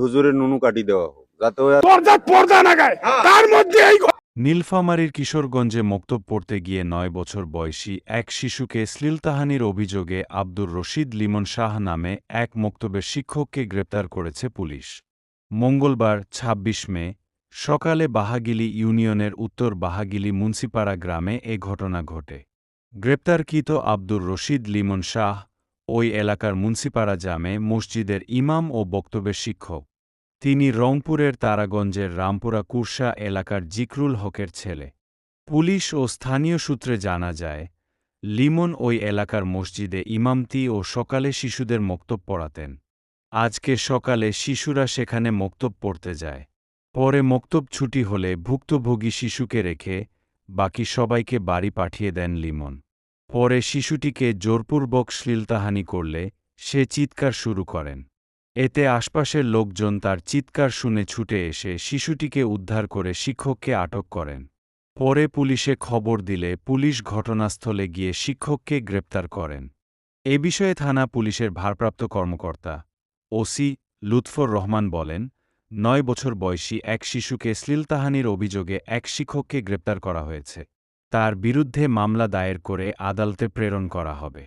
হুজুরের নুনু কাটি দেওয়া হোক যাতে নীলফামারীর কিশোরগঞ্জে মক্তব পড়তে গিয়ে ৯ বছর বয়সী এক শিশুকে শ্লীলতাহানির অভিযোগে আব্দুর রশিদ লিমন শাহ নামে এক মক্তবের শিক্ষককে গ্রেপ্তার করেছে পুলিশ। মঙ্গলবার ২৬ মে সকালে বাহাগিলি ইউনিয়নের উত্তর বাহাগিলি মুন্সিপাড়া গ্রামে এ ঘটনা ঘটে। গ্রেপ্তারকৃত আব্দুর রশিদ লিমন শাহ ওই এলাকার মুন্সিপাড়া জামে মসজিদের ইমাম ও বক্তব্যের শিক্ষক। তিনি রংপুরের তারাগঞ্জের রামপুরা কুরসা এলাকার জিকরুল হকের ছেলে। পুলিশ ও স্থানীয় সূত্রে জানা যায়, লিমন ওই এলাকার মসজিদে ইমামতি ও সকালে শিশুদের মক্তব পড়াতেন। আজকে সকালে শিশুরা সেখানে মক্তব পড়তে যায়। পরে মক্তব ছুটি হলে ভুক্তভোগী শিশুকে রেখে বাকি সবাইকে বাড়ি পাঠিয়ে দেন লিমন। পরে শিশুটিকে জোরপূর্বক শ্লীলতাহানি করলে সে চিৎকার শুরু করেন। এতে আশপাশের লোকজন তার চিৎকার শুনে ছুটে এসে শিশুটিকে উদ্ধার করে শিক্ষককে আটক করেন। পরে পুলিশে খবর দিলে পুলিশ ঘটনাস্থলে গিয়ে শিক্ষককে গ্রেপ্তার করেন। এ বিষয়ে থানা পুলিশের ভারপ্রাপ্ত কর্মকর্তা ওসি লুৎফর রহমান বলেন, ৯ বছর বয়সী এক শিশুকে শ্লীলতাহানির অভিযোগে এক শিক্ষককে গ্রেপ্তার করা হয়েছে। তার বিরুদ্ধে মামলা দায়ের করে আদালতে প্রেরণ করা হবে।